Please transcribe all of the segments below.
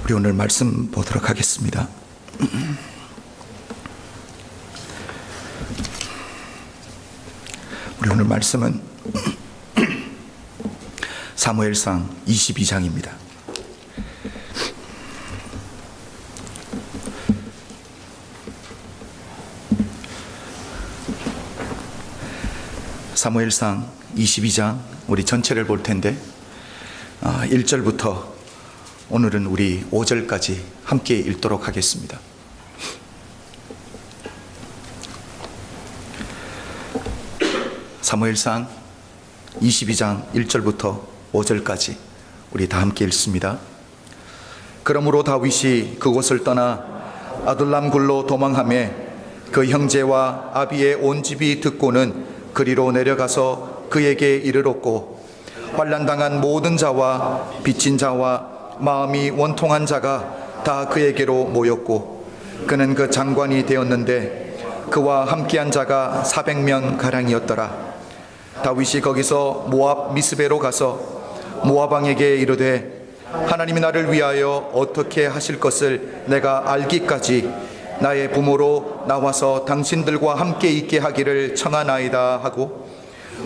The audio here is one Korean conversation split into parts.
우리 오늘 말씀 보도록 하겠습니다. 우리 오늘 말씀은 사무엘상 22장입니다. 사무엘상 22장 우리 전체를 볼 텐데 1절부터 오늘은 우리 5절까지 함께 읽도록 하겠습니다. 사무엘상 22장 1절부터 5절까지 우리 다 함께 읽습니다. 그러므로 다윗이 그곳을 떠나 아둘람 굴로 도망하며 그 형제와 아비의 온 집이 듣고는 그리로 내려가서 그에게 이르렀고, 환난당한 모든 자와 빚진 자와 마음이 원통한 자가 다 그에게로 모였고, 그는 그 장관이 되었는데 그와 함께한 자가 400명 가량이었더라. 다윗이 거기서 모압 미스베로 가서 모압 왕에게 이르되, 하나님이 나를 위하여 어떻게 하실 것을 내가 알기까지 나의 부모로 나와서 당신들과 함께 있게 하기를 청하나이다 하고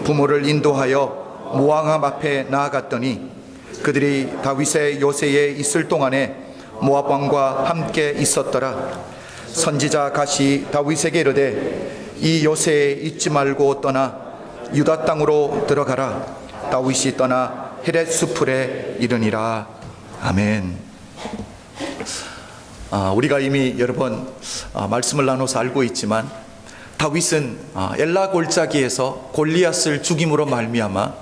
부모를 인도하여 모압 앞에 나아갔더니, 그들이 다윗의 요새에 있을 동안에 모압 왕과 함께 있었더라. 선지자 갓이 다윗에게 이르되, 이 요새에 있지 말고 떠나 유다 땅으로 들어가라. 다윗이 떠나 헤렛 수풀에 이르니라. 아멘. 우리가 이미 여러 번 말씀을 나눠서 알고 있지만, 다윗은 엘라 골짜기에서 골리앗을 죽임으로 말미암아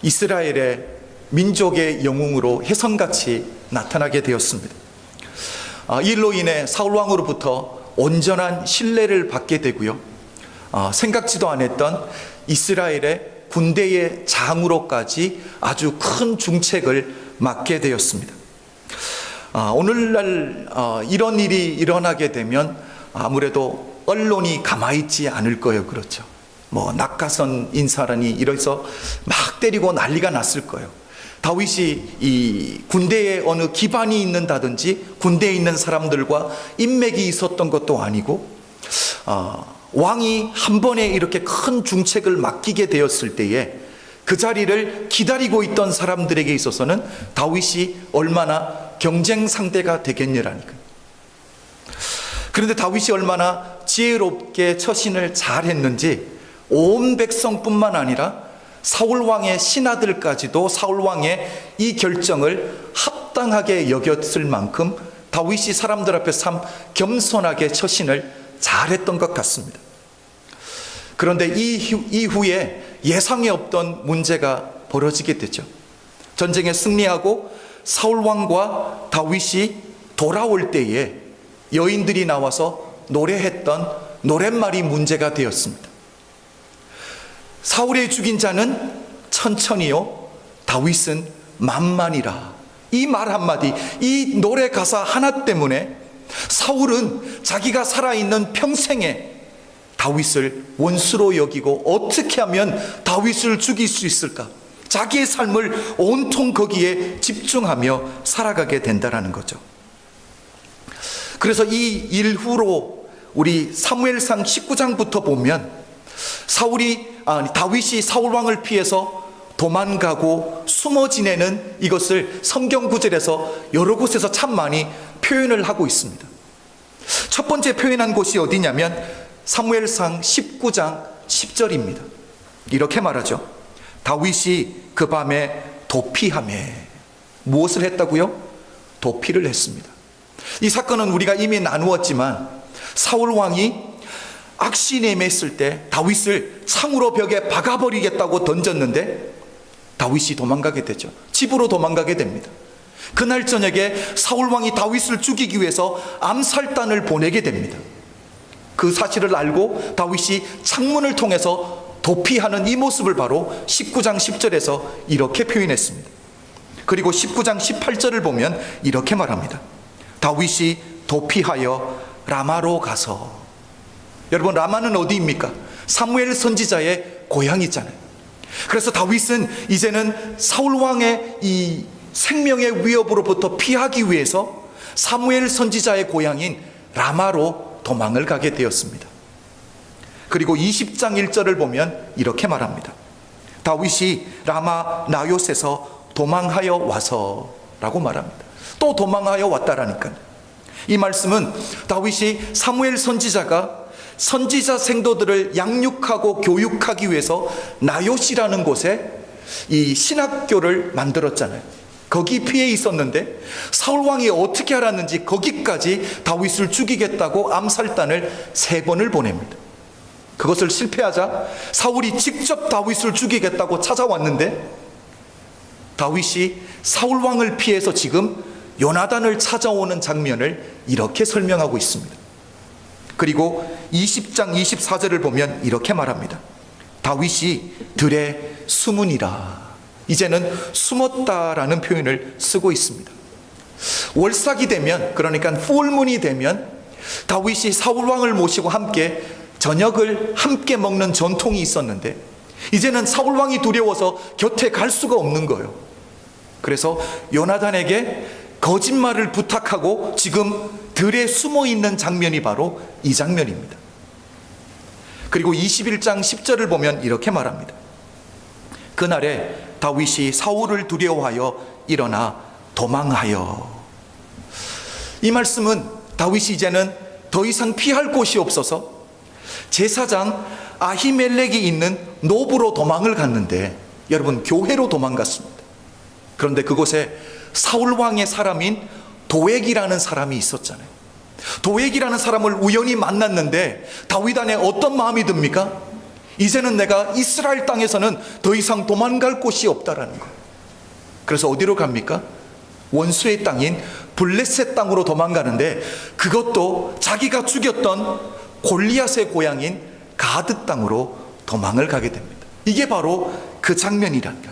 이스라엘의 민족의 영웅으로 혜성같이 나타나게 되었습니다. 이 일로 인해 사울왕으로부터 온전한 신뢰를 받게 되고요, 생각지도 않았던 이스라엘의 군대의 장으로까지 아주 큰 중책을 맡게 되었습니다. 오늘날 이런 일이 일어나게 되면 아무래도 언론이 가만히 있지 않을 거예요. 그렇죠. 낙하선 인사라니 이래서 막 때리고 난리가 났을 거예요. 다윗이 이 군대에 어느 기반이 있는다든지 군대에 있는 사람들과 인맥이 있었던 것도 아니고, 왕이 한 번에 이렇게 큰 중책을 맡기게 되었을 때에 그 자리를 기다리고 있던 사람들에게 있어서는 다윗이 얼마나 경쟁 상대가 되겠느라니까요. 그런데 다윗이 얼마나 지혜롭게 처신을 잘했는지 온 백성뿐만 아니라 사울왕의 신하들까지도 사울왕의 이 결정을 합당하게 여겼을 만큼 다윗이 사람들 앞에 참 겸손하게 처신을 잘했던 것 같습니다. 그런데 이후에 예상에 없던 문제가 벌어지게 되죠. 전쟁에 승리하고 사울왕과 다윗이 돌아올 때에 여인들이 나와서 노래했던 노랫말이 문제가 되었습니다. 사울의 죽인 자는 천천히요, 다윗은 만만이라. 이 말 한마디, 이 노래 가사 하나 때문에 사울은 자기가 살아있는 평생에 다윗을 원수로 여기고 어떻게 하면 다윗을 죽일 수 있을까, 자기의 삶을 온통 거기에 집중하며 살아가게 된다는 거죠. 그래서 이 일후로 우리 사무엘상 19장부터 보면 다윗이 사울왕을 피해서 도망가고 숨어 지내는 이것을 성경 구절에서 여러 곳에서 참 많이 표현을 하고 있습니다. 첫 번째 표현한 곳이 어디냐면 사무엘상 19장 10절입니다. 이렇게 말하죠. 다윗이 그 밤에 도피하며, 무엇을 했다고요? 도피를 했습니다. 이 사건은 우리가 이미 나누었지만, 사울왕이 악신에 맸을 때 다윗을 창으로 벽에 박아버리겠다고 던졌는데 다윗이 도망가게 되죠. 집으로 도망가게 됩니다. 그날 저녁에 사울왕이 다윗을 죽이기 위해서 암살단을 보내게 됩니다. 그 사실을 알고 다윗이 창문을 통해서 도피하는 이 모습을 바로 19장 10절에서 이렇게 표현했습니다. 그리고 19장 18절을 보면 이렇게 말합니다. 다윗이 도피하여 라마로 가서. 여러분, 라마는 어디입니까? 사무엘 선지자의 고향이잖아요. 그래서 다윗은 이제는 사울왕의 이 생명의 위협으로부터 피하기 위해서 사무엘 선지자의 고향인 라마로 도망을 가게 되었습니다. 그리고 20장 1절을 보면 이렇게 말합니다. 다윗이 라마 나요스에서 도망하여 와서 라고 말합니다. 또 도망하여 왔다라니까요. 이 말씀은 다윗이 사무엘 선지자가 선지자 생도들을 양육하고 교육하기 위해서 나요시라는 곳에 이 신학교를 만들었잖아요. 거기 피해 있었는데 사울왕이 어떻게 알았는지 거기까지 다윗을 죽이겠다고 암살단을 3번을 보냅니다. 그것을 실패하자 사울이 직접 다윗을 죽이겠다고 찾아왔는데 다윗이 사울왕을 피해서 지금 요나단을 찾아오는 장면을 이렇게 설명하고 있습니다. 그리고 20장 24절을 보면 이렇게 말합니다. 다윗이 들에 숨으니라. 이제는 숨었다라는 표현을 쓰고 있습니다. 월삭이 되면, 그러니까 풀문이 되면 다윗이 사울왕을 모시고 함께 저녁을 함께 먹는 전통이 있었는데 이제는 사울왕이 두려워서 곁에 갈 수가 없는 거예요. 그래서 요나단에게 거짓말을 부탁하고 지금 들에 숨어 있는 장면이 바로 이 장면입니다. 그리고 21장 10절을 보면 이렇게 말합니다. 그날에 다윗이 사울을 두려워하여 일어나 도망하여. 이 말씀은 다윗이 이제는 더 이상 피할 곳이 없어서 제사장 아히멜렉이 있는 노브로 도망을 갔는데, 여러분, 교회로 도망갔습니다. 그런데 그곳에 사울왕의 사람인 도액이라는 사람이 있었잖아요. 도액이라는 사람을 우연히 만났는데 다윗 안에 어떤 마음이 듭니까? 이제는 내가 이스라엘 땅에서는 더 이상 도망갈 곳이 없다라는 거예요. 그래서 어디로 갑니까? 원수의 땅인 블레셋 땅으로 도망가는데, 그것도 자기가 죽였던 골리앗의 고향인 가드 땅으로 도망을 가게 됩니다. 이게 바로 그 장면이란다.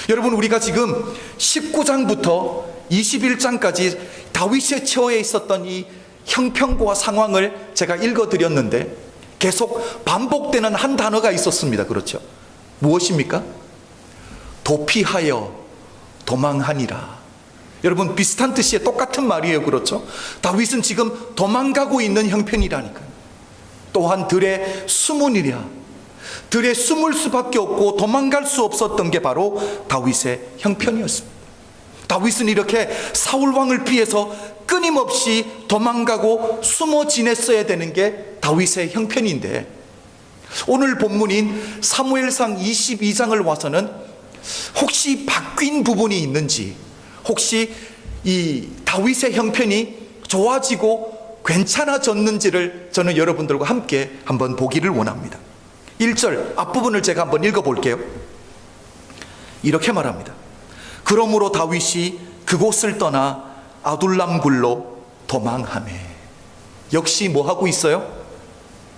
여러분, 우리가 지금 19장부터 21장까지 다윗의 처해 있었던 이 형편과 상황을 제가 읽어드렸는데 계속 반복되는 한 단어가 있었습니다. 그렇죠? 무엇입니까? 도피하여 도망하니라. 여러분, 비슷한 뜻이에요. 똑같은 말이에요. 그렇죠? 다윗은 지금 도망가고 있는 형편이라니까요. 또한 들에 숨으니라. 들에 숨을 수밖에 없고 도망갈 수 없었던 게 바로 다윗의 형편이었습니다. 다윗은 이렇게 사울왕을 피해서 끊임없이 도망가고 숨어 지냈어야 되는 게 다윗의 형편인데, 오늘 본문인 사무엘상 22장을 와서는 혹시 바뀐 부분이 있는지, 혹시 이 다윗의 형편이 좋아지고 괜찮아졌는지를 저는 여러분들과 함께 한번 보기를 원합니다. 1절 앞부분을 제가 한번 읽어볼게요. 이렇게 말합니다. 그러므로 다윗이 그곳을 떠나 아둘람 굴로 도망하매. 역시 뭐 하고 있어요?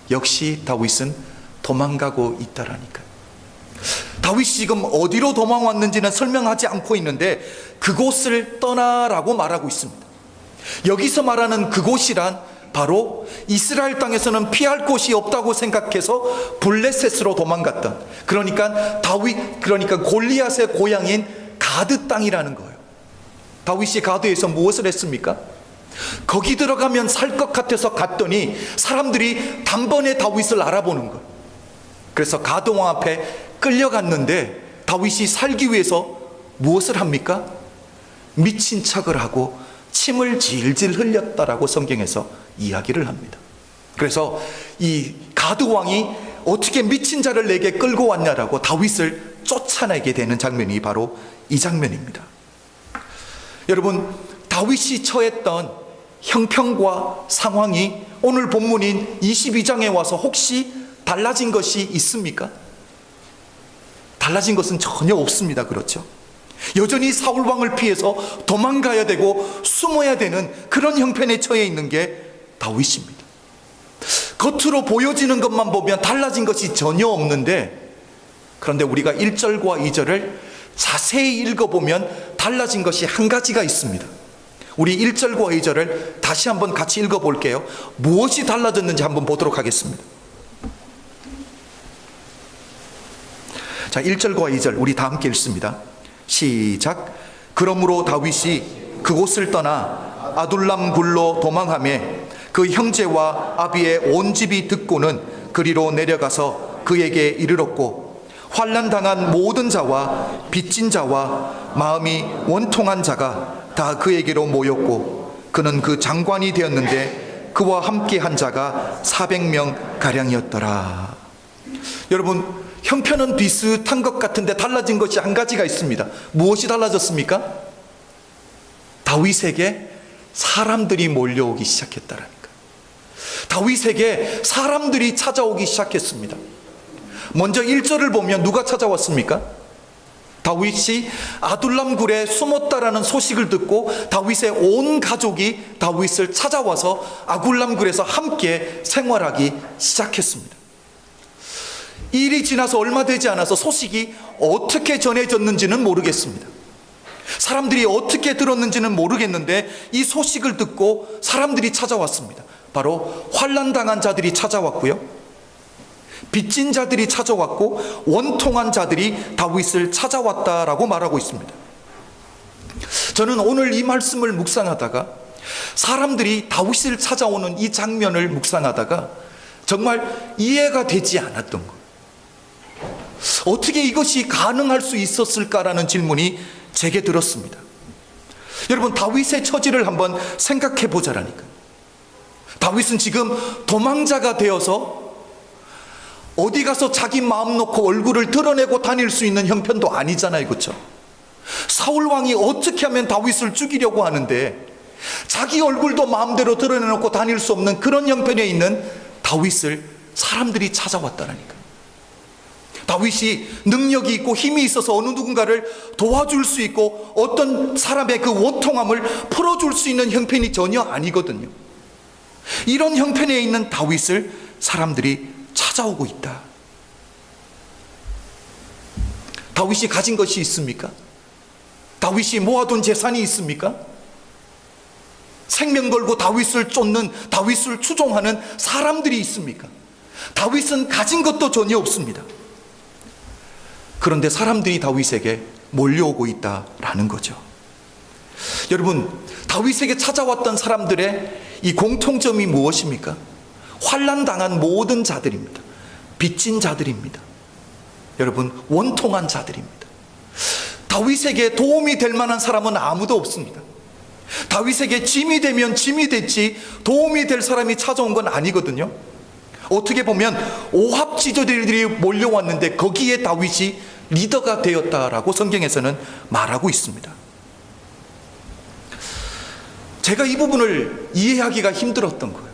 역시 다윗은 도망가고 있다라니까요. 다윗이 지금 어디로 도망왔는지는 설명하지 않고 있는데 그곳을 떠나라고 말하고 있습니다. 여기서 말하는 그곳이란 바로 이스라엘 땅에서는 피할 곳이 없다고 생각해서 블레셋으로 도망갔던, 그러니까 골리앗의 고향인 가드 땅이라는 거예요. 다윗이 가드에서 무엇을 했습니까? 거기 들어가면 살 것 같아서 갔더니 사람들이 단번에 다윗을 알아보는 거예요. 그래서 가드 왕 앞에 끌려갔는데 다윗이 살기 위해서 무엇을 합니까? 미친 척을 하고 침을 질질 흘렸다라고 성경에서 이야기를 합니다. 그래서 이 가드 왕이 어떻게 미친 자를 내게 끌고 왔냐라고 다윗을 쫓아내게 되는 장면이 바로 이 장면입니다. 여러분, 다윗이 처했던 형편과 상황이 오늘 본문인 22장에 와서 혹시 달라진 것이 있습니까? 달라진 것은 전혀 없습니다. 그렇죠? 여전히 사울왕을 피해서 도망가야 되고 숨어야 되는 그런 형편에 처해 있는 게 다윗입니다. 겉으로 보여지는 것만 보면 달라진 것이 전혀 없는데, 그런데 우리가 1절과 2절을 자세히 읽어보면 달라진 것이 한 가지가 있습니다. 우리 1절과 2절을 다시 한번 같이 읽어볼게요. 무엇이 달라졌는지 한번 보도록 하겠습니다. 자, 1절과 2절 우리 다 함께 읽습니다. 시작. 그러므로 다윗이 그곳을 떠나 아둘람 굴로 도망하매 그 형제와 아비의 온 집이 듣고는 그리로 내려가서 그에게 이르렀고 환난당한 모든 자와 빚진 자와 마음이 원통한 자가 다 그에게로 모였고 그는 그 장관이 되었는데 그와 함께 한 자가 400명 가량이었더라. 여러분, 형편은 비슷한 것 같은데 달라진 것이 한 가지가 있습니다. 무엇이 달라졌습니까? 다윗에게 사람들이 몰려오기 시작했다라니까. 다윗에게 사람들이 찾아오기 시작했습니다. 먼저 1절을 보면 누가 찾아왔습니까? 다윗이 아둘람 굴에 숨었다라는 소식을 듣고 다윗의 온 가족이 다윗을 찾아와서 아둘람 굴에서 함께 생활하기 시작했습니다. 일이 지나서 얼마 되지 않아서 소식이 어떻게 전해졌는지는 모르겠습니다. 사람들이 어떻게 들었는지는 모르겠는데 이 소식을 듣고 사람들이 찾아왔습니다. 바로 환난당한 자들이 찾아왔고요, 빚진 자들이 찾아왔고 원통한 자들이 다윗을 찾아왔다라고 말하고 있습니다. 저는 오늘 이 말씀을 묵상하다가 사람들이 다윗을 찾아오는 이 장면을 묵상하다가 정말 이해가 되지 않았던 것, 어떻게 이것이 가능할 수 있었을까라는 질문이 제게 들었습니다. 여러분, 다윗의 처지를 한번 생각해 보자라니까. 다윗은 지금 도망자가 되어서 어디 가서 자기 마음 놓고 얼굴을 드러내고 다닐 수 있는 형편도 아니잖아요, 그렇죠? 사울 왕이 어떻게 하면 다윗을 죽이려고 하는데 자기 얼굴도 마음대로 드러내놓고 다닐 수 없는 그런 형편에 있는 다윗을 사람들이 찾아왔다라니까. 다윗이 능력이 있고 힘이 있어서 어느 누군가를 도와줄 수 있고 어떤 사람의 그 원통함을 풀어줄 수 있는 형편이 전혀 아니거든요. 이런 형편에 있는 다윗을 사람들이 찾아오고 있다. 다윗이 가진 것이 있습니까? 다윗이 모아둔 재산이 있습니까? 생명 걸고 다윗을 쫓는, 다윗을 추종하는 사람들이 있습니까? 다윗은 가진 것도 전혀 없습니다. 그런데 사람들이 다윗에게 몰려오고 있다라는 거죠. 여러분, 다윗에게 찾아왔던 사람들의 이 공통점이 무엇입니까? 환난당한 모든 자들입니다. 빚진 자들입니다. 여러분, 원통한 자들입니다. 다윗에게 도움이 될 만한 사람은 아무도 없습니다. 다윗에게 짐이 되면 짐이 됐지 도움이 될 사람이 찾아온 건 아니거든요. 어떻게 보면 오합지졸들이 몰려왔는데 거기에 다윗이 리더가 되었다라고 성경에서는 말하고 있습니다. 제가 이 부분을 이해하기가 힘들었던 거예요.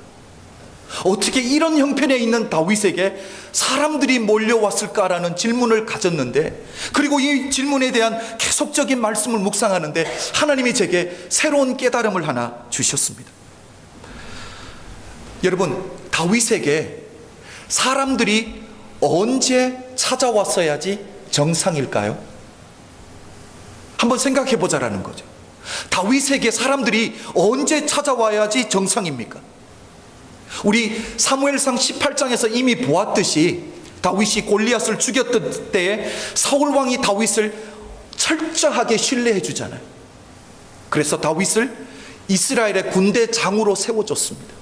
어떻게 이런 형편에 있는 다윗에게 사람들이 몰려왔을까라는 질문을 가졌는데, 그리고 이 질문에 대한 계속적인 말씀을 묵상하는데 하나님이 제게 새로운 깨달음을 하나 주셨습니다. 여러분, 다윗에게 사람들이 언제 찾아왔어야지 정상일까요? 한번 생각해 보자라는 거죠. 다윗에게 사람들이 언제 찾아와야지 정상입니까? 우리 사무엘상 18장에서 이미 보았듯이 다윗이 골리앗을 죽였던 때에 사울 왕이 다윗을 철저하게 신뢰해 주잖아요. 그래서 다윗을 이스라엘의 군대장으로 세워줬습니다.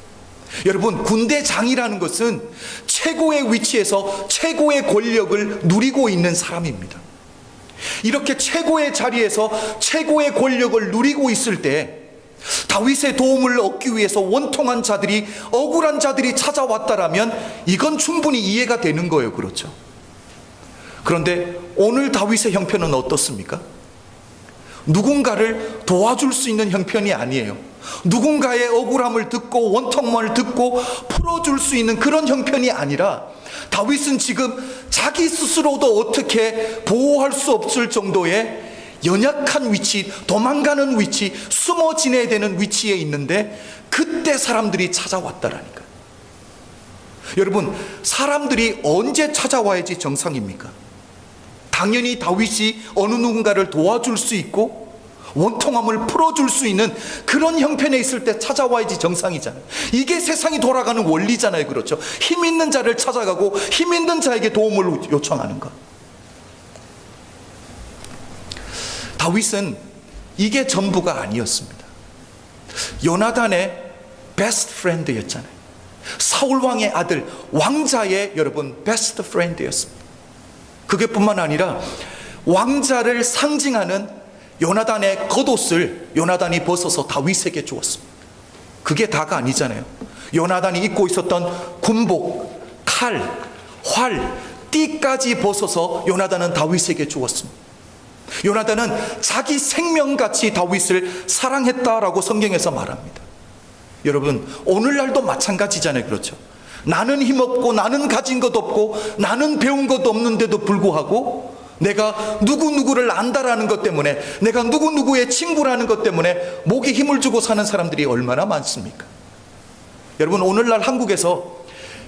여러분, 군대장이라는 것은 최고의 위치에서 최고의 권력을 누리고 있는 사람입니다. 이렇게 최고의 자리에서 최고의 권력을 누리고 있을 때 다윗의 도움을 얻기 위해서 원통한 자들이, 억울한 자들이 찾아왔다라면 이건 충분히 이해가 되는 거예요. 그렇죠? 그런데 오늘 다윗의 형편은 어떻습니까? 누군가를 도와줄 수 있는 형편이 아니에요. 누군가의 억울함을 듣고 원통함을 듣고 풀어줄 수 있는 그런 형편이 아니라 다윗은 지금 자기 스스로도 어떻게 보호할 수 없을 정도의 연약한 위치, 도망가는 위치, 숨어 지내야 되는 위치에 있는데 그때 사람들이 찾아왔다라니까. 여러분, 사람들이 언제 찾아와야지 정상입니까? 당연히 다윗이 어느 누군가를 도와줄 수 있고 원통함을 풀어줄 수 있는 그런 형편에 있을 때 찾아와야지 정상이잖아요. 이게 세상이 돌아가는 원리잖아요. 그렇죠? 힘 있는 자를 찾아가고 힘 있는 자에게 도움을 요청하는 것. 다윗은 이게 전부가 아니었습니다. 요나단의 베스트 프렌드였잖아요. 사울 왕의 아들, 왕자의 여러분 베스트 프렌드였습니다. 그게뿐만 아니라 왕자를 상징하는 요나단의 겉옷을 요나단이 벗어서 다윗에게 주었습니다. 그게 다가 아니잖아요. 요나단이 입고 있었던 군복, 칼, 활, 띠까지 벗어서 요나단은 다윗에게 주었습니다. 요나단은 자기 생명같이 다윗을 사랑했다라고 성경에서 말합니다. 여러분, 오늘날도 마찬가지잖아요. 그렇죠? 나는 힘없고 나는 가진 것 없고 나는 배운 것 없는데도 불구하고 내가 누구누구를 안다라는 것 때문에, 내가 누구누구의 친구라는 것 때문에 목에 힘을 주고 사는 사람들이 얼마나 많습니까? 여러분, 오늘날 한국에서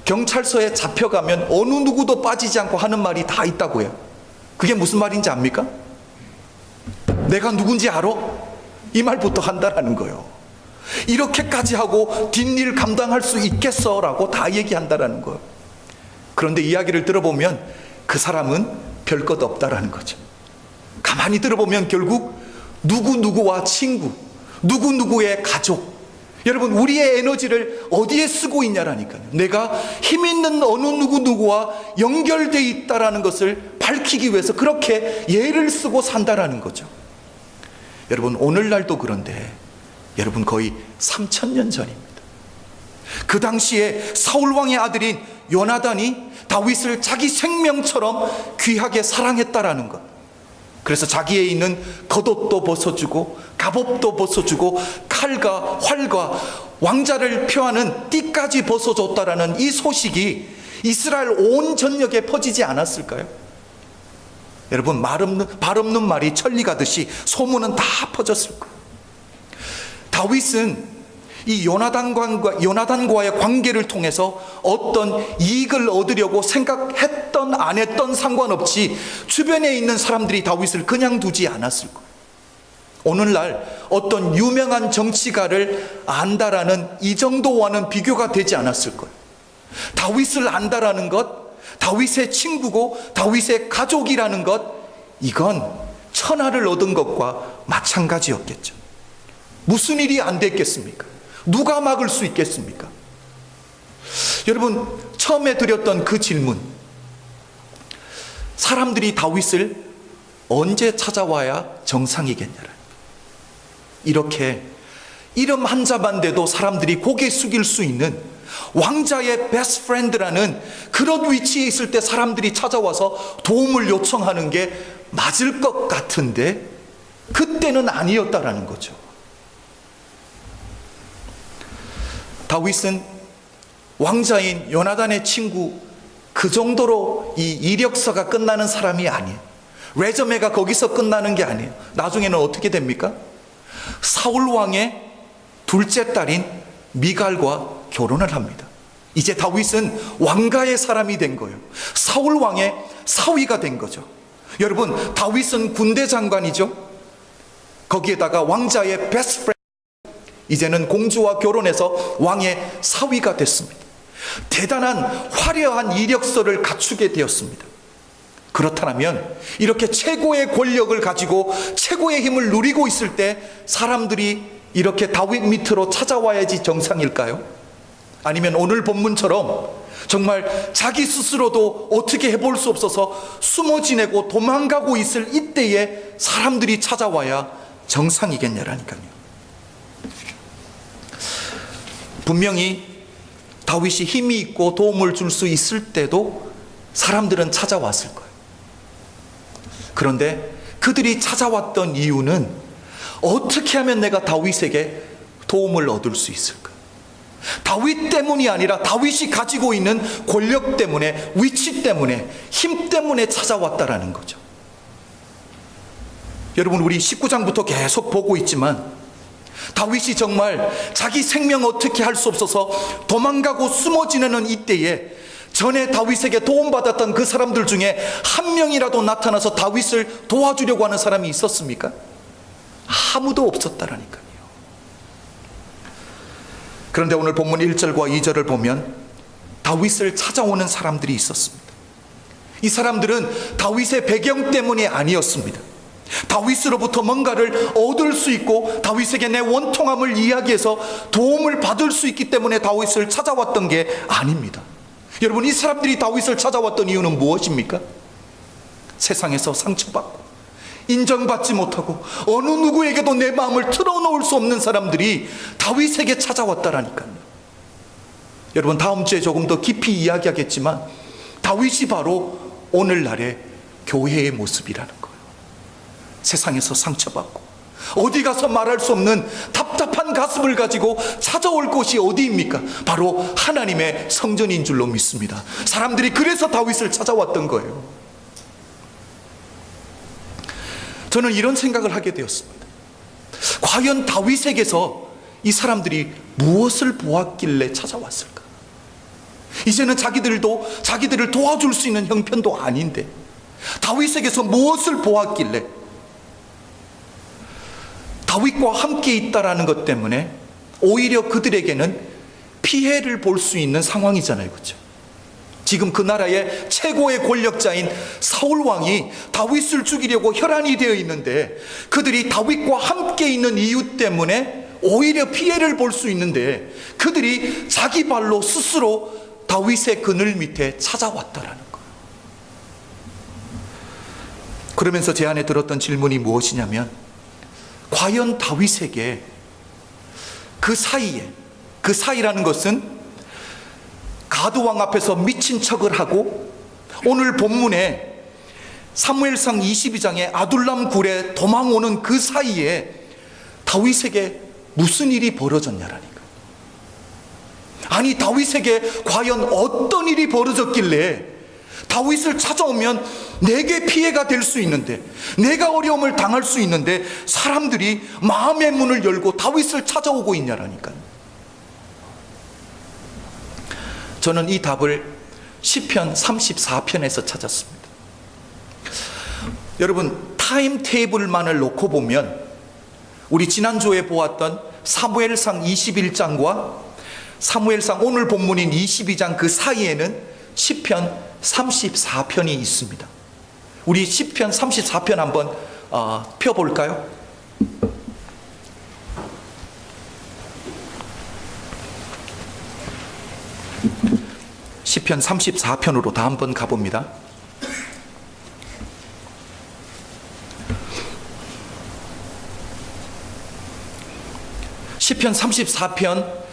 경찰서에 잡혀가면 어느 누구도 빠지지 않고 하는 말이 다 있다고요. 그게 무슨 말인지 압니까? 내가 누군지 알아? 이 말부터 한다라는 거예요. 이렇게까지 하고 뒷일 감당할 수 있겠어? 라고 다 얘기한다라는 거예요. 그런데 이야기를 들어보면 그 사람은 별 것 없다라는 거죠. 가만히 들어보면 결국 누구누구와 친구, 누구누구의 가족, 여러분, 우리의 에너지를 어디에 쓰고 있냐라니까요. 내가 힘 있는 어느 누구누구와 연결되어 있다라는 것을 밝히기 위해서 그렇게 예를 쓰고 산다라는 거죠. 여러분, 오늘날도 그런데 여러분, 거의 3000년 전입니다. 그 당시에 사울왕의 아들인 요나단이 다윗을 자기 생명처럼 귀하게 사랑했다라는 것, 그래서 자기에 있는 겉옷도 벗어주고 갑옷도 벗어주고 칼과 활과 왕자를 표하는 띠까지 벗어줬다라는 이 소식이 이스라엘 온 전역에 퍼지지 않았을까요? 여러분, 말 없는 말이 천리 가듯이 소문은 다 퍼졌을 거예요. 다윗은 이 요나단과의 관계를 통해서 어떤 이익을 얻으려고 생각했던 안 했던 상관없이 주변에 있는 사람들이 다윗을 그냥 두지 않았을 거예요. 오늘날 어떤 유명한 정치가를 안다라는 이 정도와는 비교가 되지 않았을 거예요. 다윗을 안다라는 것, 다윗의 친구고 다윗의 가족이라는 것, 이건 천하를 얻은 것과 마찬가지였겠죠. 무슨 일이 안 됐겠습니까? 누가 막을 수 있겠습니까? 여러분, 처음에 드렸던 그 질문, 사람들이 다윗을 언제 찾아와야 정상이겠냐라, 이렇게 이름 한 자만 돼도 사람들이 고개 숙일 수 있는 왕자의 베스트 프렌드라는 그런 위치에 있을 때 사람들이 찾아와서 도움을 요청하는 게 맞을 것 같은데 그때는 아니었다라는 거죠. 다윗은 왕자인 요나단의 친구, 그 정도로 이 이력서가 끝나는 사람이 아니에요. 레저메가 거기서 끝나는 게 아니에요. 나중에는 어떻게 됩니까? 사울 왕의 둘째 딸인 미갈과 결혼을 합니다. 이제 다윗은 왕가의 사람이 된 거예요. 사울 왕의 사위가 된 거죠. 여러분, 다윗은 군대 장관이죠. 거기에다가 왕자의 베스트 프렌드, 이제는 공주와 결혼해서 왕의 사위가 됐습니다. 대단한 화려한 이력서를 갖추게 되었습니다. 그렇다면 이렇게 최고의 권력을 가지고 최고의 힘을 누리고 있을 때 사람들이 이렇게 다윗 밑으로 찾아와야지 정상일까요? 아니면 오늘 본문처럼 정말 자기 스스로도 어떻게 해볼 수 없어서 숨어 지내고 도망가고 있을 이때에 사람들이 찾아와야 정상이겠냐라니까요. 분명히 다윗이 힘이 있고 도움을 줄 수 있을 때도 사람들은 찾아왔을 거예요. 그런데 그들이 찾아왔던 이유는 어떻게 하면 내가 다윗에게 도움을 얻을 수 있을까? 다윗 때문이 아니라 다윗이 가지고 있는 권력 때문에, 위치 때문에, 힘 때문에 찾아왔다라는 거죠. 여러분, 우리 19장부터 계속 보고 있지만 다윗이 정말 자기 생명 어떻게 할 수 없어서 도망가고 숨어 지내는 이때에 전에 다윗에게 도움받았던 그 사람들 중에 한 명이라도 나타나서 다윗을 도와주려고 하는 사람이 있었습니까? 아무도 없었다라니까요. 그런데 오늘 본문 1절과 2절을 보면 다윗을 찾아오는 사람들이 있었습니다. 이 사람들은 다윗의 배경 때문이 아니었습니다. 다윗으로부터 뭔가를 얻을 수 있고 다윗에게 내 원통함을 이야기해서 도움을 받을 수 있기 때문에 다윗을 찾아왔던 게 아닙니다. 여러분, 이 사람들이 다윗을 찾아왔던 이유는 무엇입니까? 세상에서 상처받고 인정받지 못하고 어느 누구에게도 내 마음을 털어놓을 수 없는 사람들이 다윗에게 찾아왔다라니까요. 여러분, 다음 주에 조금 더 깊이 이야기하겠지만 다윗이 바로 오늘날의 교회의 모습이라는 거예요. 세상에서 상처받고 어디 가서 말할 수 없는 답답한 가슴을 가지고 찾아올 곳이 어디입니까? 바로 하나님의 성전인 줄로 믿습니다. 사람들이 그래서 다윗을 찾아왔던 거예요. 저는 이런 생각을 하게 되었습니다. 과연 다윗에게서 이 사람들이 무엇을 보았길래 찾아왔을까? 이제는 자기들을 도와줄 수 있는 형편도 아닌데 다윗에게서 무엇을 보았길래 다윗과 함께 있다라는 것 때문에 오히려 그들에게는 피해를 볼 수 있는 상황이잖아요. 그렇죠? 지금 그 나라의 최고의 권력자인 사울 왕이 다윗을 죽이려고 혈안이 되어 있는데 그들이 다윗과 함께 있는 이유 때문에 오히려 피해를 볼 수 있는데 그들이 자기 발로 스스로 다윗의 그늘 밑에 찾아왔다라는 거예요. 그러면서 제 안에 들었던 질문이 무엇이냐면, 과연 다윗에게 그 사이라는 것은 가드왕 앞에서 미친 척을 하고 오늘 본문에 사무엘상 22장에 아둘람 굴에 도망오는 그 사이에 다윗에게 무슨 일이 벌어졌냐라니까. 아니, 다윗에게 과연 어떤 일이 벌어졌길래 다윗을 찾아오면 내게 피해가 될 수 있는데, 내가 어려움을 당할 수 있는데 사람들이 마음의 문을 열고 다윗을 찾아오고 있냐라니까요. 저는 이 답을 시편 34편에서 찾았습니다. 여러분, 타임 테이블만을 놓고 보면 우리 지난주에 보았던 사무엘상 21장과 사무엘상 오늘 본문인 22장 그 사이에는 시편 34편이 있습니다. 우리 시편 34편 한번 펴볼까요? 시편 34편으로 다 한번 가봅니다. 시편 34편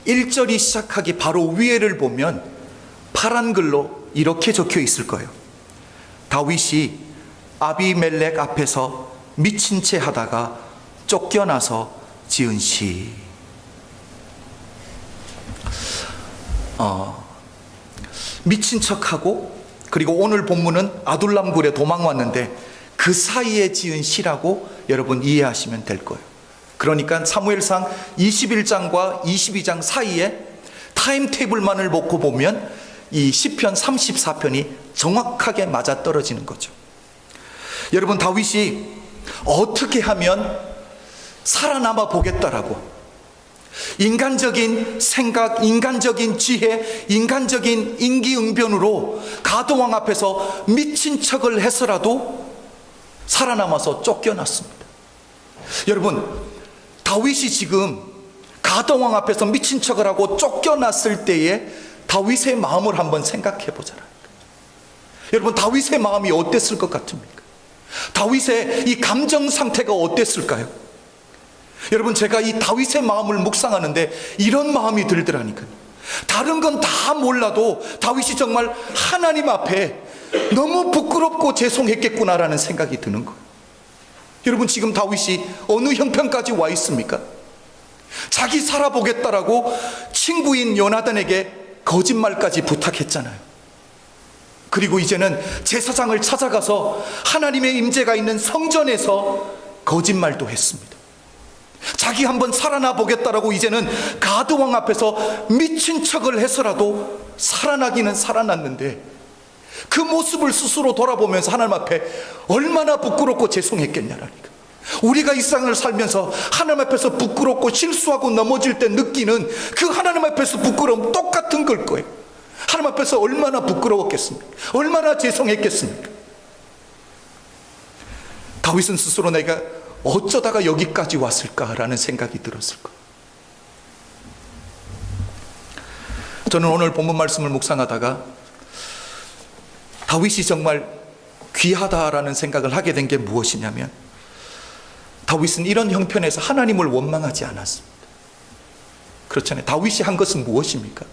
1절이 시작하기 바로 위에를 보면 파란 글로 이렇게 적혀 있을 거예요. 다윗이 아비멜렉 앞에서 미친 채 하다가 쫓겨나서 지은 시. 미친 척하고, 그리고 오늘 본문은 아둘람 굴에 도망왔는데 그 사이에 지은 시라고 여러분 이해하시면 될 거예요. 그러니까 사무엘상 21장과 22장 사이에 타임테이블만을 놓고 보면 이 시편 34편이 정확하게 맞아떨어지는 거죠. 여러분, 다윗이 어떻게 하면 살아남아 보겠다라고 인간적인 생각, 인간적인 지혜, 인간적인 임기응변으로 가드왕 앞에서 미친 척을 해서라도 살아남아서 쫓겨났습니다. 여러분, 다윗이 지금 가드왕 앞에서 미친 척을 하고 쫓겨났을 때에 다윗의 마음을 한번 생각해 보잖아요. 여러분, 다윗의 마음이 어땠을 것 같습니까? 다윗의 이 감정 상태가 어땠을까요? 여러분, 제가 이 다윗의 마음을 묵상하는데 이런 마음이 들더라니까요. 다른 건 다 몰라도 다윗이 정말 하나님 앞에 너무 부끄럽고 죄송했겠구나라는 생각이 드는 거예요. 여러분, 지금 다윗이 어느 형편까지 와 있습니까? 자기 살아보겠다라고 친구인 요나단에게 거짓말까지 부탁했잖아요. 그리고 이제는 제사장을 찾아가서 하나님의 임재가 있는 성전에서 거짓말도 했습니다. 자기 한번 살아나 보겠다라고 이제는 가드왕 앞에서 미친 척을 해서라도 살아나기는 살아났는데 그 모습을 스스로 돌아보면서 하나님 앞에 얼마나 부끄럽고 죄송했겠냐라니까. 우리가 이 세상을 살면서 하나님 앞에서 부끄럽고 실수하고 넘어질 때 느끼는 그 하나님 앞에서 부끄러움 똑같은 걸 거예요. 하나님 앞에서 얼마나 부끄러웠겠습니까? 얼마나 죄송했겠습니까? 다윗은 스스로 내가 어쩌다가 여기까지 왔을까라는 생각이 들었을 거예요. 저는 오늘 본문 말씀을 묵상하다가 다윗이 정말 귀하다라는 생각을 하게 된 게 무엇이냐면, 다윗은 이런 형편에서 하나님을 원망하지 않았습니다. 그렇잖아요. 다윗이 한 것은 무엇입니까?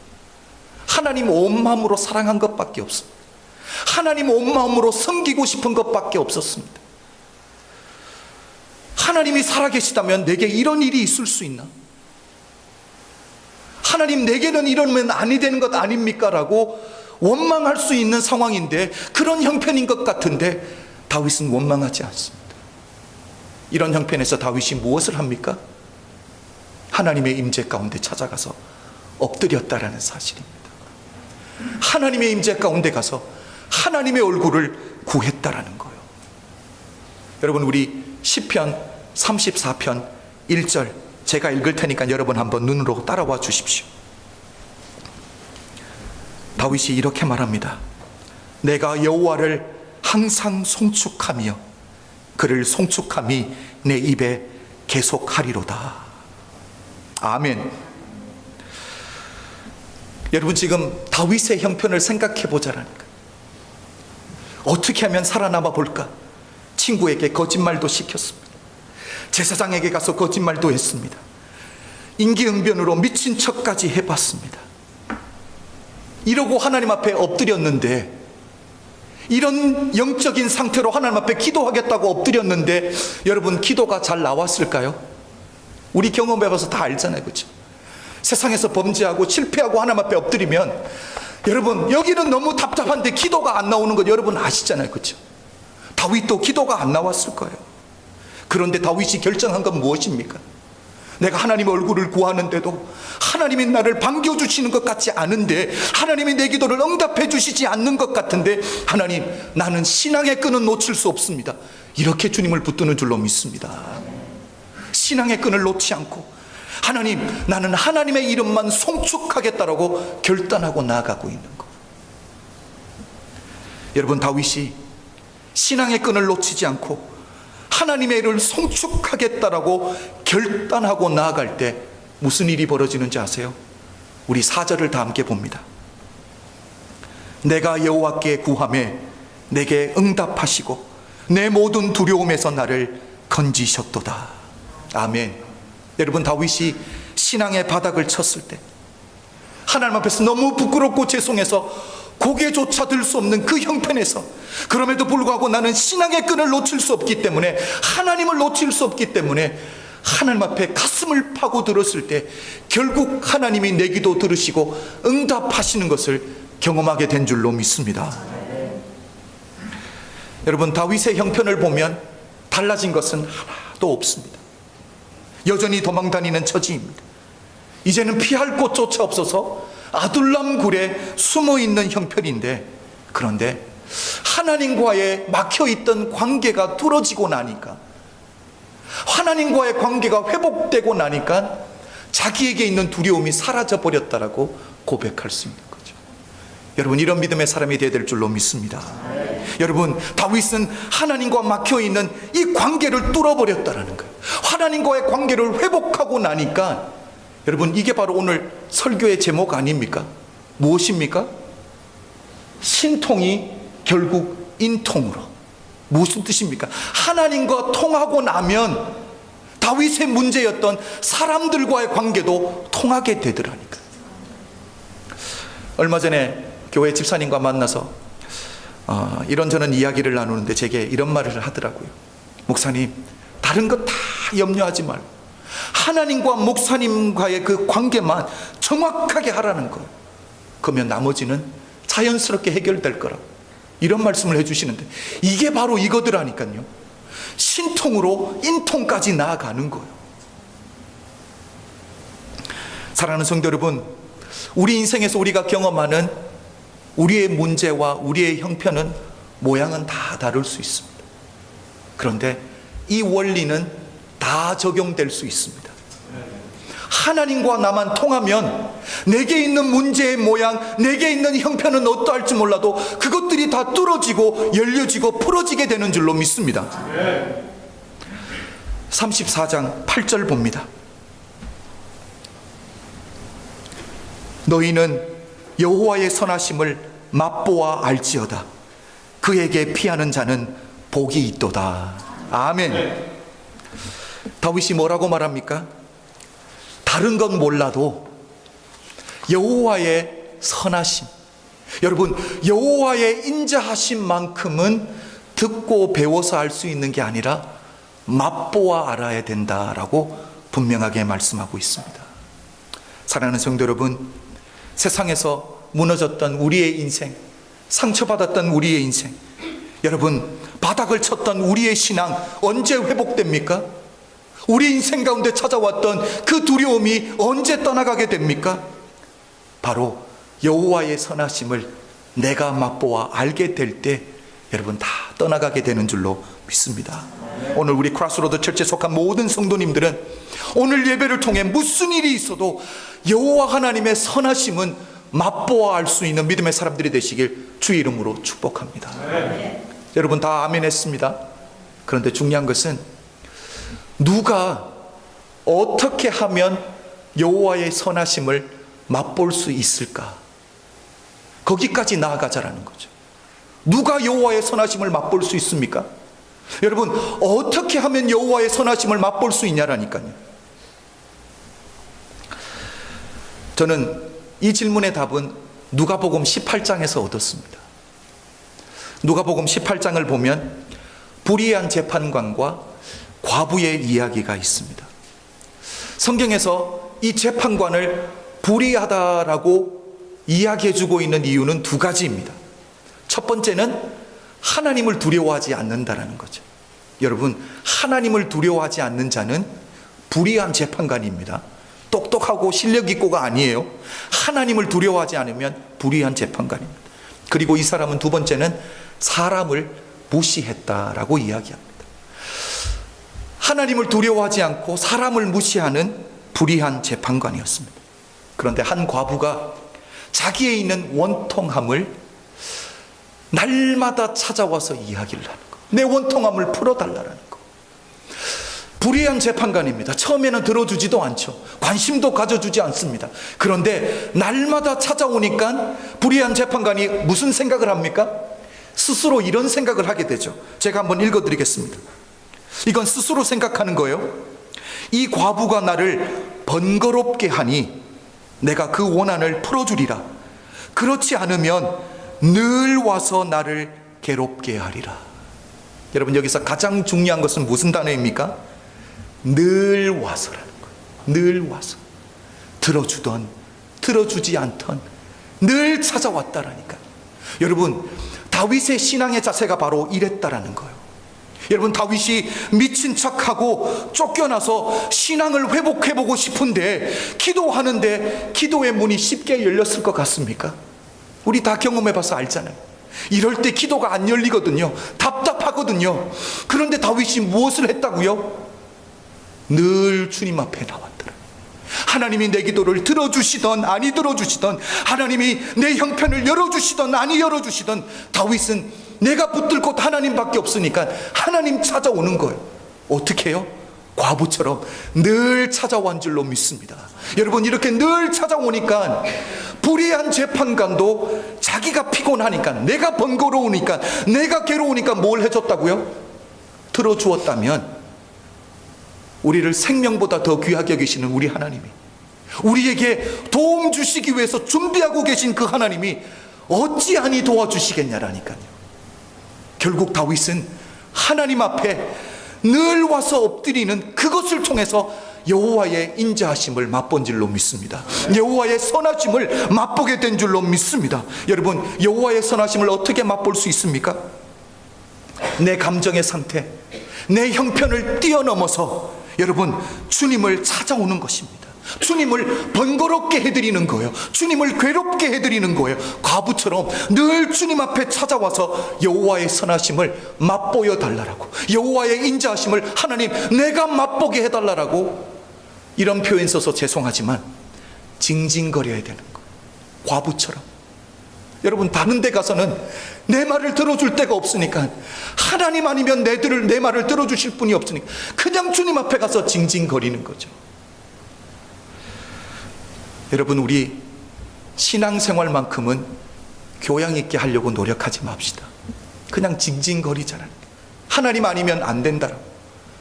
하나님 온 마음으로 사랑한 것밖에 없습니다. 하나님 온 마음으로 섬기고 싶은 것밖에 없었습니다. 하나님이 살아계시다면 내게 이런 일이 있을 수 있나? 하나님, 내게는 이러면 아니 되는 것 아닙니까? 라고 원망할 수 있는 상황인데, 그런 형편인 것 같은데 다윗은 원망하지 않습니다. 이런 형편에서 다윗이 무엇을 합니까? 하나님의 임재 가운데 찾아가서 엎드렸다라는 사실입니다. 하나님의 임재 가운데 가서 하나님의 얼굴을 구했다라는 거예요. 여러분, 우리 시편 34편 1절 제가 읽을 테니까 여러분 한번 눈으로 따라와 주십시오. 다윗이 이렇게 말합니다. 내가 여호와를 항상 송축하며 그를 송축함이 내 입에 계속하리로다. 아멘. 여러분, 지금 다윗의 형편을 생각해 보자라니까. 어떻게 하면 살아남아 볼까? 친구에게 거짓말도 시켰습니다. 제사장에게 가서 거짓말도 했습니다. 임기응변으로 미친 척까지 해봤습니다. 이러고 하나님 앞에 엎드렸는데, 이런 영적인 상태로 하나님 앞에 기도하겠다고 엎드렸는데, 여러분, 기도가 잘 나왔을까요? 우리 경험해봐서 다 알잖아요, 그렇죠? 세상에서 범죄하고 실패하고 하나님 앞에 엎드리면, 여러분, 여기는 너무 답답한데 기도가 안 나오는 것 여러분 아시잖아요, 그렇죠? 다윗도 기도가 안 나왔을 거예요. 그런데 다윗이 결정한 건 무엇입니까? 내가 하나님의 얼굴을 구하는데도 하나님이 나를 반겨주시는 것 같지 않은데, 하나님이 내 기도를 응답해 주시지 않는 것 같은데, 하나님, 나는 신앙의 끈은 놓칠 수 없습니다. 이렇게 주님을 붙드는 줄로 믿습니다. 신앙의 끈을 놓지 않고, 하나님, 나는 하나님의 이름만 송축하겠다라고 결단하고 나아가고 있는 것. 여러분, 다윗이 신앙의 끈을 놓치지 않고 하나님의 일을 송축하겠다라고 결단하고 나아갈 때 무슨 일이 벌어지는지 아세요? 우리 4절을 다 함께 봅니다. 내가 여호와께 구하매 내게 응답하시고 내 모든 두려움에서 나를 건지셨도다. 아멘. 여러분, 다윗이 신앙의 바닥을 쳤을 때, 하나님 앞에서 너무 부끄럽고 죄송해서 고개조차 들 수 없는 그 형편에서, 그럼에도 불구하고 나는 신앙의 끈을 놓칠 수 없기 때문에, 하나님을 놓칠 수 없기 때문에 하나님 앞에 가슴을 파고 들었을 때 결국 하나님이 내 기도 들으시고 응답하시는 것을 경험하게 된 줄로 믿습니다. 여러분, 다윗의 형편을 보면 달라진 것은 하나도 없습니다. 여전히 도망다니는 처지입니다. 이제는 피할 곳조차 없어서 아둘람 굴에 숨어있는 형편인데, 그런데 하나님과의 막혀있던 관계가 뚫어지고 나니까, 하나님과의 관계가 회복되고 나니까 자기에게 있는 두려움이 사라져버렸다라고 고백할 수 있는 거죠. 여러분, 이런 믿음의 사람이 되어야 될 줄로 믿습니다. 여러분, 다윗은 하나님과 막혀있는 이 관계를 뚫어버렸다라는 거예요. 하나님과의 관계를 회복하고 나니까, 여러분, 이게 바로 오늘 설교의 제목 아닙니까? 무엇입니까? 신통이 결국 인통으로. 무슨 뜻입니까? 하나님과 통하고 나면 다윗의 문제였던 사람들과의 관계도 통하게 되더라니까. 얼마 전에 교회 집사님과 만나서 이런저런 이야기를 나누는데 제게 이런 말을 하더라고요. 목사님, 다른 거 다 염려하지 말고 하나님과 목사님과의 그 관계만 정확하게 하라는 거예요. 그러면 나머지는 자연스럽게 해결될 거라고, 이런 말씀을 해주시는데, 이게 바로 이거더라니까요. 신통으로 인통까지 나아가는 거예요. 사랑하는 성도 여러분, 우리 인생에서 우리가 경험하는 우리의 문제와 우리의 형편은 모양은 다 다를 수 있습니다. 그런데 이 원리는 다 적용될 수 있습니다. 하나님과 나만 통하면 내게 있는 문제의 모양, 내게 있는 형편은 어떠할지 몰라도 그것들이 그것들이 다 뚫어지고 열려지고 풀어지게 되는 줄로 믿습니다. 34장 8절 봅니다. 너희는 여호와의 선하심을 맛보아 알지어다. 그에게 피하는 자는 복이 있도다. 아멘. 다윗이 뭐라고 말합니까? 다른 건 몰라도 여호와의 선하심, 여러분, 여호와의 인자하심만큼은 듣고 배워서 알 수 있는 게 아니라 맛보아 알아야 된다라고 분명하게 말씀하고 있습니다. 사랑하는 성도 여러분, 세상에서 무너졌던 우리의 인생, 상처받았던 우리의 인생, 여러분, 바닥을 쳤던 우리의 신앙 언제 회복됩니까? 우리 인생 가운데 찾아왔던 그 두려움이 언제 떠나가게 됩니까? 바로 여호와의 선하심을 내가 맛보아 알게 될 때 여러분 다 떠나가게 되는 줄로 믿습니다. 오늘 우리 크로스로드 철치에 속한 모든 성도님들은 오늘 예배를 통해 무슨 일이 있어도 여호와 하나님의 선하심은 맛보아 알 수 있는 믿음의 사람들이 되시길 주의 이름으로 축복합니다. 여러분 다 아멘 했습니다. 그런데 중요한 것은 누가 어떻게 하면 여호와의 선하심을 맛볼 수 있을까? 거기까지 나아가자라는 거죠. 누가 여호와의 선하심을 맛볼 수 있습니까? 여러분 어떻게 하면 여호와의 선하심을 맛볼 수 있냐라니까요. 저는 이 질문의 답은 누가복음 18장에서 얻었습니다. 누가복음 18장을 보면 불의한 재판관과 과부의 이야기가 있습니다. 성경에서 이 재판관을 불의하다라고 이야기해주고 있는 이유는 두 가지입니다. 첫 번째는 하나님을 두려워하지 않는다라는 거죠. 여러분, 하나님을 두려워하지 않는 자는 불의한 재판관입니다. 똑똑하고 실력 있고가 아니에요. 하나님을 두려워하지 않으면 불의한 재판관입니다. 그리고 이 사람은 두 번째는 사람을 무시했다라고 이야기합니다. 하나님을 두려워하지 않고 사람을 무시하는 불의한 재판관이었습니다. 그런데 한 과부가 자기에 있는 원통함을 날마다 찾아와서 이야기를 하는 거. 내 원통함을 풀어달라는 거. 불의한 재판관입니다. 처음에는 들어주지도 않죠. 관심도 가져주지 않습니다. 그런데 날마다 찾아오니까 불의한 재판관이 무슨 생각을 합니까? 스스로 이런 생각을 하게 되죠. 제가 한번 읽어드리겠습니다. 이건 스스로 생각하는 거예요. 이 과부가 나를 번거롭게 하니 내가 그 원한을 풀어주리라. 그렇지 않으면 늘 와서 나를 괴롭게 하리라. 여러분 여기서 가장 중요한 것은 무슨 단어입니까? 늘 와서라는 거예요. 늘 와서. 들어주던 들어주지 않던 늘 찾아왔다라니까. 여러분 다윗의 신앙의 자세가 바로 이랬다라는 거예요. 여러분 다윗이 미친 척하고 쫓겨나서 신앙을 회복해보고 싶은데 기도하는데 기도의 문이 쉽게 열렸을 것 같습니까? 우리 다 경험해봐서 알잖아요. 이럴 때 기도가 안 열리거든요. 답답하거든요. 그런데 다윗이 무엇을 했다고요? 늘 주님 앞에 나왔더라. 하나님이 내 기도를 들어주시던 아니 들어주시던, 하나님이 내 형편을 열어주시던 아니 열어주시던, 다윗은 내가 붙들 곳 하나님밖에 없으니까 하나님 찾아오는 거예요. 어떻게 해요? 과부처럼 늘 찾아온 줄로 믿습니다. 여러분 이렇게 늘 찾아오니까 불의한 재판관도 자기가 피곤하니까, 내가 번거로우니까, 내가 괴로우니까 뭘 해줬다고요? 들어주었다면 우리를 생명보다 더 귀하게 여기시는 우리 하나님이, 우리에게 도움 주시기 위해서 준비하고 계신 그 하나님이 어찌하니 도와주시겠냐라니까요. 결국 다윗은 하나님 앞에 늘 와서 엎드리는 그것을 통해서 여호와의 인자하심을 맛본 줄로 믿습니다. 여호와의 선하심을 맛보게 된 줄로 믿습니다. 여러분 여호와의 선하심을 어떻게 맛볼 수 있습니까? 내 감정의 상태, 내 형편을 뛰어넘어서 여러분 주님을 찾아오는 것입니다. 주님을 번거롭게 해드리는 거예요. 주님을 괴롭게 해드리는 거예요. 과부처럼 늘 주님 앞에 찾아와서 여호와의 선하심을 맛보여 달라라고, 여호와의 인자하심을 하나님 내가 맛보게 해달라라고, 이런 표현 써서 죄송하지만 징징거려야 되는 거예요. 과부처럼 여러분, 다른 데 가서는 내 말을 들어줄 데가 없으니까, 하나님 아니면 내 말을 들어주실 분이 없으니까 그냥 주님 앞에 가서 징징거리는 거죠. 여러분, 우리 신앙생활만큼은 교양 있게 하려고 노력하지 맙시다. 그냥 징징거리잖아요. 하나님 아니면 안 된다라고,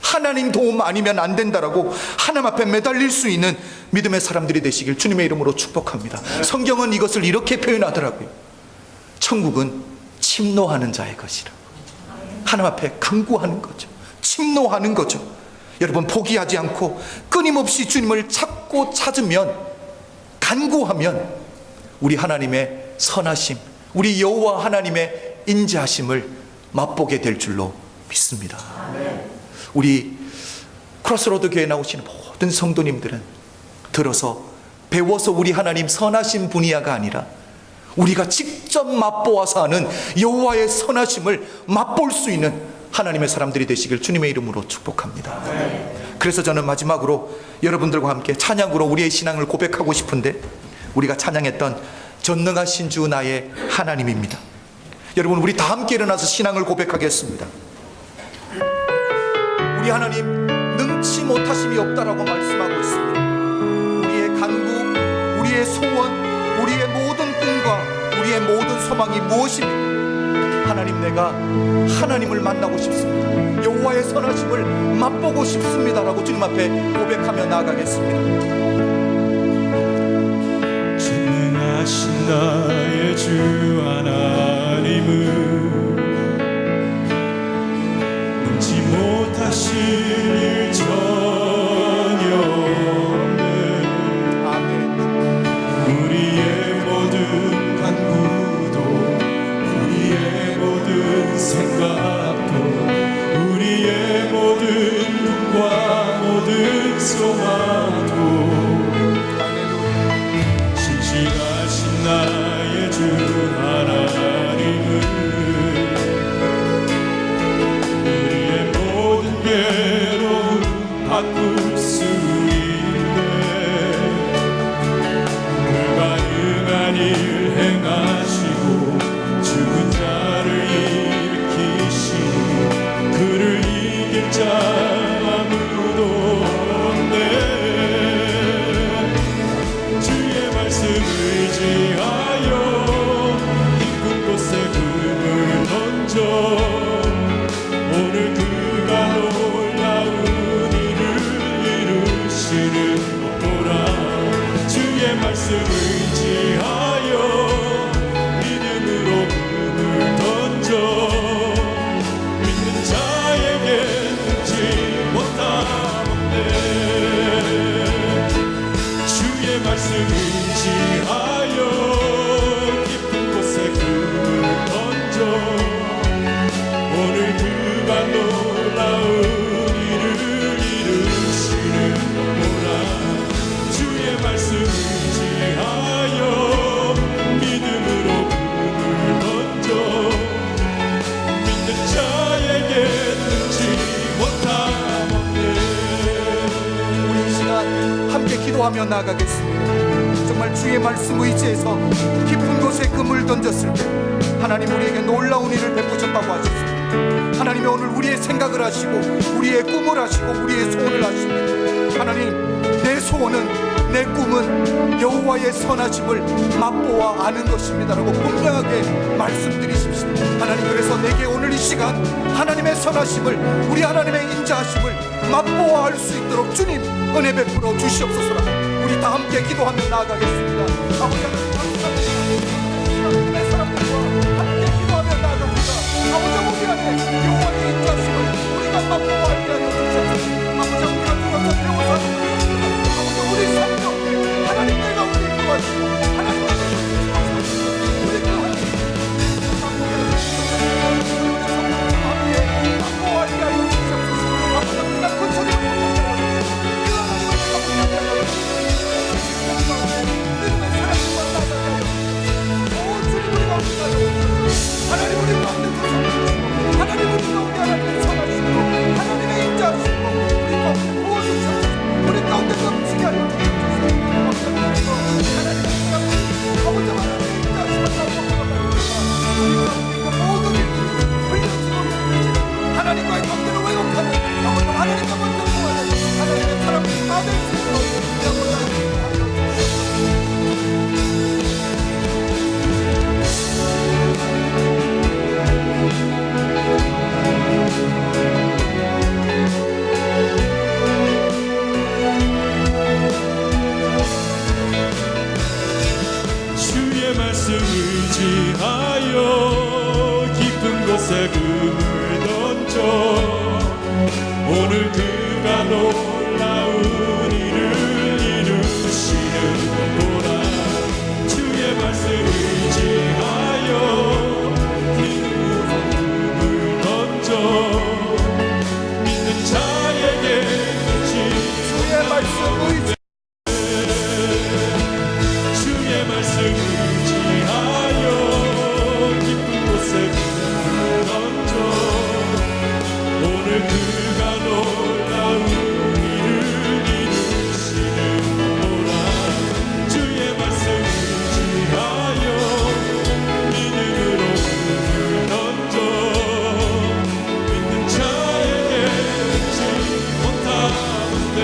하나님 도움 아니면 안 된다라고 하나님 앞에 매달릴 수 있는 믿음의 사람들이 되시길 주님의 이름으로 축복합니다. 성경은 이것을 이렇게 표현하더라고요. 천국은 침노하는 자의 것이라고. 하나님 앞에 간구하는 거죠. 침노하는 거죠. 여러분, 포기하지 않고 끊임없이 주님을 찾고 찾으면, 간구하면 우리 하나님의 선하심, 우리 여호와 하나님의 인자하심을 맛보게 될 줄로 믿습니다. 우리 크로스로드 교회에 나오시는 모든 성도님들은 들어서 배워서 우리 하나님 선하신 분이야가 아니라 우리가 직접 맛보아서 하는 여호와의 선하심을 맛볼 수 있는 하나님의 사람들이 되시길 주님의 이름으로 축복합니다. 그래서 저는 마지막으로 여러분들과 함께 찬양으로 우리의 신앙을 고백하고 싶은데, 우리가 찬양했던 전능하신 주 나의 하나님입니다. 여러분, 우리 다 함께 일어나서 신앙을 고백하겠습니다. 우리 하나님 능치 못하심이 없다라고 말씀하고 있습니다. 우리의 간구, 우리의 소원, 우리의 모든 꿈과 우리의 모든 소망이 무엇입니까? 하나님, 내가 하나님을 만나고 싶습니다. 여호와의 선하심을 맛보고 싶습니다라고 주님 앞에 고백하며 나아가겠습니다. 전능하신 나의 주 하나님은 능치 못하실 일 전혀 없네. 아멘. 우리의 모든 간구도, 우리의 모든 생각도, 우리의 모든 꿈과 모든 소망도 신실하신 나의 주 하나님은 우리의 모든 괴로움 바꿀 수 있네. 불가능한 일 행하시고 죽은 자를 일으키시니 그를 이길 자 아무도 없네. 주의 말씀 의지하여 깊은 곳에 금을 던져 오늘 그가 놀라운 일을 이루시는 거라. 주의 말씀 의지하여 믿음으로 금을 던져 믿는 자에게 능치 못함없네. 주의 말씀 의지하여 깊은 곳에 금을 던져 오늘 그가 놀라운 일을 이루시는 거라. 주의 말씀 의지하여 믿음으로 금을 던져 믿는 자에게 능치 못함없네. 우리 이 시간 함께 기도하며 나아가겠습니다. 정말 주의 말씀 의지해서 깊은 곳에 금을 던졌을 때 하나님 우리에게 놀라운 일을 베푸셨다고 하셨습니다. 하나님이 오늘 우리의 생각을 하시고 우리의 꿈을 하시고 우리의 소원을 하십니다. 하나님, 내 소원은, 내 꿈은 여호와의 선하심을 맛보아 아는 것입니다라고 분명하게 말씀드리십시오. 하나님, 그래서 내게 오늘 이 시간 하나님의 선하심을, 우리 하나님의 인자하심을 맛보아 알 수 있도록 주님 은혜 베풀어 주시옵소서. 우리 다 함께 기도하며 나아가겠습니다. 아버지 하나님, 감사합니다. 내 사람들과 함께 기도하며 나아갑니다. 아버지, 우리 안에 여호와의 인자하심을 우리가 맛보아 알게 하여 주시옵소서. 아버지, 우리가 들어서 배워서 아버지, 우리 삶 가운데 하나님 내가 우리를 도와주시고 하나님 내가 우리 그 하나님 맛보아 알게 하여 주시옵소서. 아버지, 우리가 그 소리를 믿음의 사랑을 만나 곳에 금을 던져 오늘 그가 놀라운 일을 이루시는구나. 주의 말씀 의지하여 믿음으로 금을 던져 믿는 자에게 주의 말씀 의지 주의 말씀 의지하여 깊은 곳에 금을 던져 오늘 그가 놀라운 일을 이루시는구나. 주의 말씀 의지하여 믿음으로 금을 던져 믿는 자에게 잊지 못하는데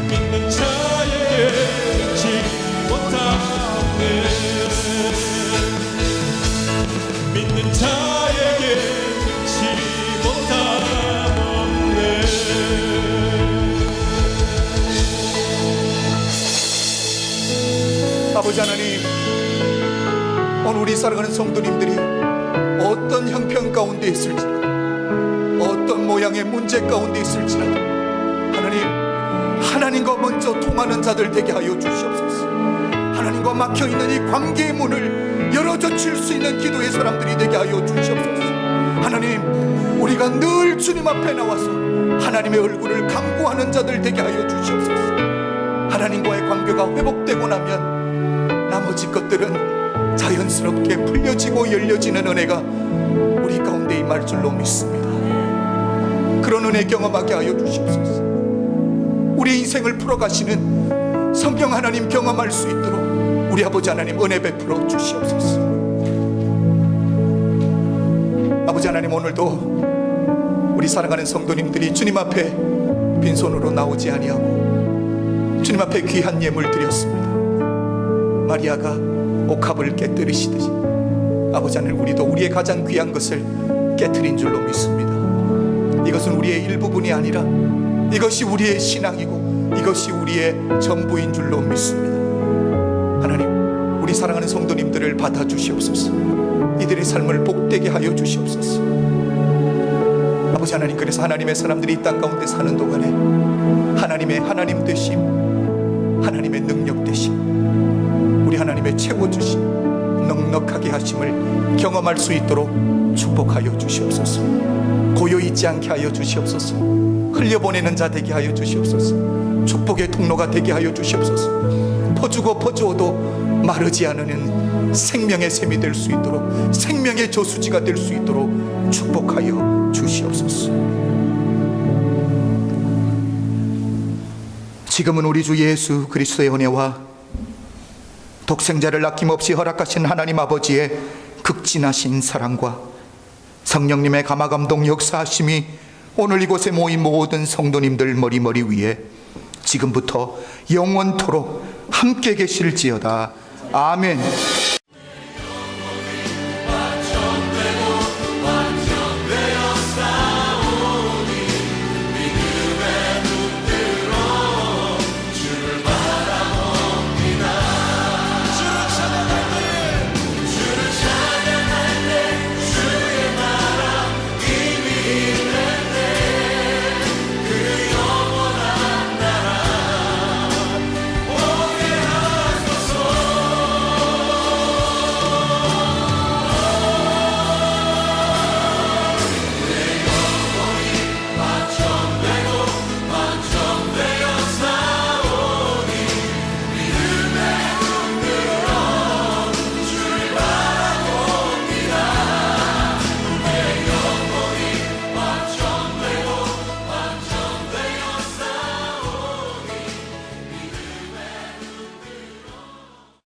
믿는 자에게 잊지 못하네. 믿는 자에게 잊지 못하네. 아버지 하나님, 오늘 우리 사랑하는 성도님들이 어떤 형편 가운데 있을지라도 어떤 모양의 문제 가운데 있을지라도 하나님과 먼저 통하는 자들 되게 하여 주시옵소서. 하나님과 막혀있는 이 관계의 문을 열어줘 줄 수 있는 기도의 사람들이 되게 하여 주시옵소서. 하나님, 우리가 늘 주님 앞에 나와서 하나님의 얼굴을 간구하는 자들 되게 하여 주시옵소서. 하나님과의 관계가 회복되고 나면 나머지 것들은 자연스럽게 풀려지고 열려지는 은혜가 우리 가운데 임할 줄로 믿습니다. 그런 은혜 경험하게 하여 주시옵소서. 우리의 인생을 풀어가시는 성령 하나님 경험할 수 있도록 우리 아버지 하나님 은혜 베풀어 주시옵소서. 아버지 하나님, 오늘도 우리 사랑하는 성도님들이 주님 앞에 빈손으로 나오지 아니하고 주님 앞에 귀한 예물 드렸습니다. 마리아가 옥합을 깨뜨리시듯이 아버지 하나님, 우리도 우리의 가장 귀한 것을 깨뜨린 줄로 믿습니다. 이것은 우리의 일부분이 아니라 이것이 우리의 신앙이고 이것이 우리의 전부인 줄로 믿습니다. 하나님, 우리 사랑하는 성도님들을 받아주시옵소서. 이들의 삶을 복되게 하여 주시옵소서. 아버지 하나님, 그래서 하나님의 사람들이 이 땅 가운데 사는 동안에 하나님의 하나님 되심, 하나님의 능력 되심, 우리 하나님의 채워주심, 넉넉하게 하심을 경험할 수 있도록 축복하여 주시옵소서. 고요있지 않게 하여 주시옵소서. 흘려보내는 자 되게 하여 주시옵소서. 축복의 통로가 되게 하여 주시옵소서. 퍼주고 퍼주어도 마르지 않는 생명의 샘이 될 수 있도록, 생명의 저수지가 될 수 있도록 축복하여 주시옵소서. 지금은 우리 주 예수 그리스도의 은혜와 독생자를 아낌없이 허락하신 하나님 아버지의 극진하신 사랑과 성령님의 감화감동 역사하심이 오늘 이곳에 모인 모든 성도님들 머리머리 위에 지금부터 영원토록 함께 계실지어다. 아멘.